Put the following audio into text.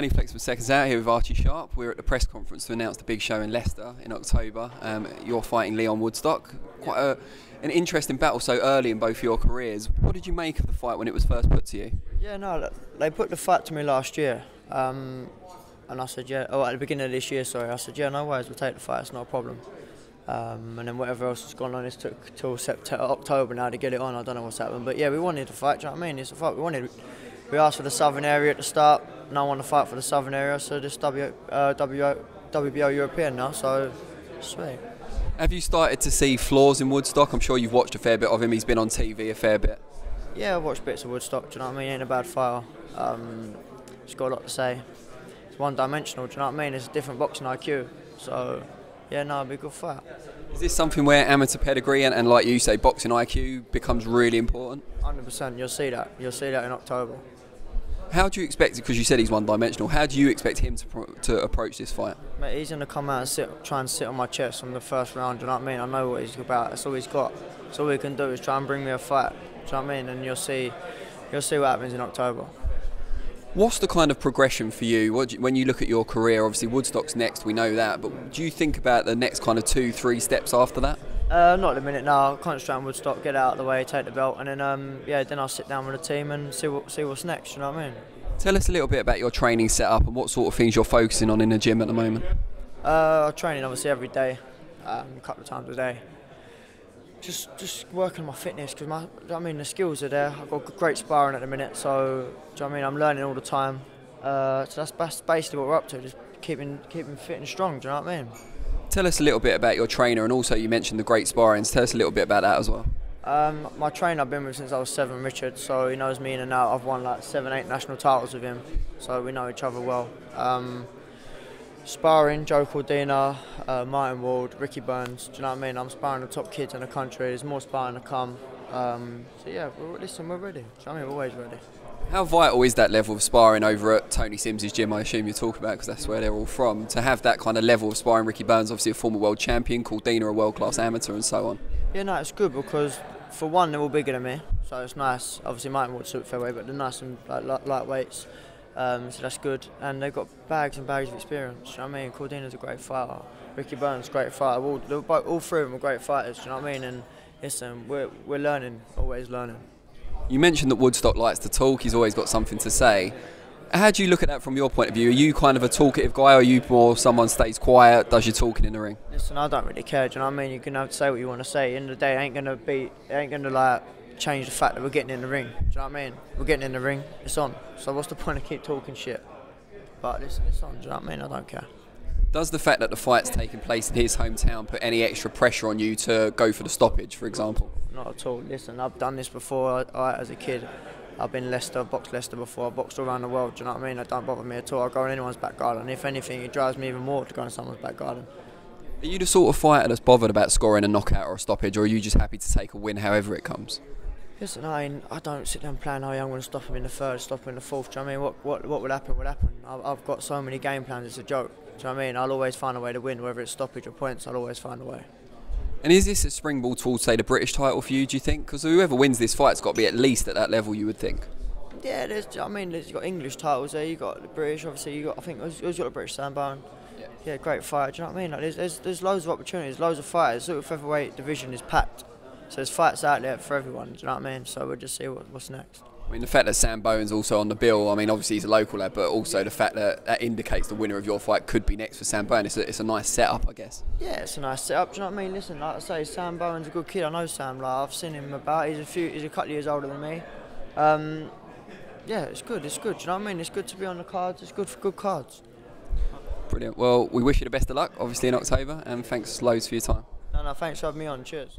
Ernie Flex from SecondsOut here with Archie Sharp. We're at the press conference to announce the big show in Leicester in October. You're fighting Leon Woodstock. Quite an interesting battle so early in both your careers. What did you make of the fight when it was first put to you? Yeah, no, they put the fight to me last year. And I said, yeah, at the beginning of this year, sorry. I said, yeah, no worries, we'll take the fight, it's not a problem. And then whatever else has gone on, it's took till October now to get it on. I don't know what's happened. But yeah, we wanted to fight, do you know what I mean? It's a fight we wanted. We asked for the southern area at the start. No one wanted to fight for the southern area, so this WBO European now, so sweet. Have you started to see flaws in Woodstock? I'm sure you've watched a fair bit of him. He's been on TV a fair bit. Yeah, I've watched bits of Woodstock, do you know what I mean? He ain't a bad fighter. He's got a lot to say. It's one-dimensional, do you know what I mean? It's a different boxing IQ. So, yeah, no, it'll be a good fight. Is this something where amateur pedigree and like you say, boxing IQ becomes really important? 100%, you'll see that. You'll see that in October. How do you expect it, because you said he's one-dimensional, how do you expect him to approach this fight? Mate, he's going to come out and try and sit on my chest from the first round, do you know what I mean? I know what he's about, that's all he's got. So all he can do is try and bring me a fight, do you know what I mean? And you'll see what happens in October. What's the kind of progression for you? When you look at your career, obviously Woodstock's next, we know that, but do you think about the next kind of 2-3 steps after that? Not at the minute, no. I'll concentrate on Woodstock, get out of the way, take the belt, and then then I'll sit down with the team and see what's next, you know what I mean? Tell us a little bit about your training setup and what sort of things you're focusing on in the gym at the moment. I'm training obviously every day, a couple of times a day. Just working on my fitness, because the skills are there. I've got great sparring at the minute, so do you know what I mean? I'm learning all the time. So that's basically what we're up to, just keeping fit and strong, do you know what I mean? Tell us a little bit about your trainer, and also you mentioned the great sparring. Tell us a little bit about that as well. My trainer I've been with since I was 7, Richard, so he knows me in and out. I've won like 7-8 national titles with him, so we know each other well. Sparring, Joe Cordina, Martin Ward, Ricky Burns, do you know what I mean? I'm sparring the top kids in the country, there's more sparring to come. So yeah, we're ready, do you know what I mean? We're always ready. How vital is that level of sparring over at Tony Sims's gym, I assume you're talking about, because that's where they're all from, to have that kind of level of sparring? Ricky Burns, obviously a former world champion, Cordina, a world-class amateur, and so on. Yeah, no, it's good because, for one, they're all bigger than me, so it's nice. Obviously, Martin Ward's super-featherweight, but they're nice and lightweights, so that's good. And they've got bags and bags of experience, do you know what I mean? Cordina's a great fighter, Ricky Burns, great fighter. All three of them are great fighters, do you know what I mean? And listen, we're learning, always learning. You mentioned that Woodstock likes to talk, he's always got something to say. How do you look at that from your point of view? Are you kind of a talkative guy, or are you more someone stays quiet, does your talking in the ring? Listen, I don't really care, do you know what I mean? You can have to say what you want to say. At the end of the day, it ain't gonna like change the fact that we're getting in the ring, do you know what I mean? We're getting in the ring, it's on. So what's the point of keep talking shit? But listen, it's on, do you know what I mean? I don't care. Does the fact that the fight's taking place in his hometown put any extra pressure on you to go for the stoppage, for example? Not at all. Listen, I've done this before. As a kid, I've been Leicester, boxed Leicester before. I've boxed all around the world, do you know what I mean? It don't bother me at all. I go in anyone's back garden. If anything, it drives me even more to go in someone's back garden. Are you the sort of fighter that's bothered about scoring a knockout or a stoppage, or are you just happy to take a win however it comes? Listen, I don't sit there and plan, oh yeah, I'm going to stop him in the third, stop him in the fourth. Do you know what I mean? What would happen would happen. I've got so many game plans, it's a joke. Do you know what I mean? I'll always find a way to win, whether it's stoppage or points, I'll always find a way. And is this a springboard towards, say, the British title for you, do you think? Because whoever wins this fight's got to be at least at that level, you would think. Yeah, you've got English titles there, you've got the British, obviously, I think who's got the British, Sam Bowen? Yeah, great fight, do you know what I mean? Like, there's loads of opportunities, loads of fighters. The super-featherweight division is packed, so there's fights out there for everyone, do you know what I mean? So we'll just see what's next. I mean, the fact that Sam Bowen's also on the bill, I mean, obviously he's a local lad, but also the fact that indicates the winner of your fight could be next for Sam Bowen. It's a nice setup, I guess. Yeah, it's a nice setup, do you know what I mean? Listen, like I say, Sam Bowen's a good kid. I know Sam, like, I've seen him about. He's a couple of years older than me. Yeah, it's good, do you know what I mean? It's good to be on the cards, it's good for good cards. Brilliant. Well, we wish you the best of luck, obviously, in October, and thanks loads for your time. No, thanks for having me on. Cheers.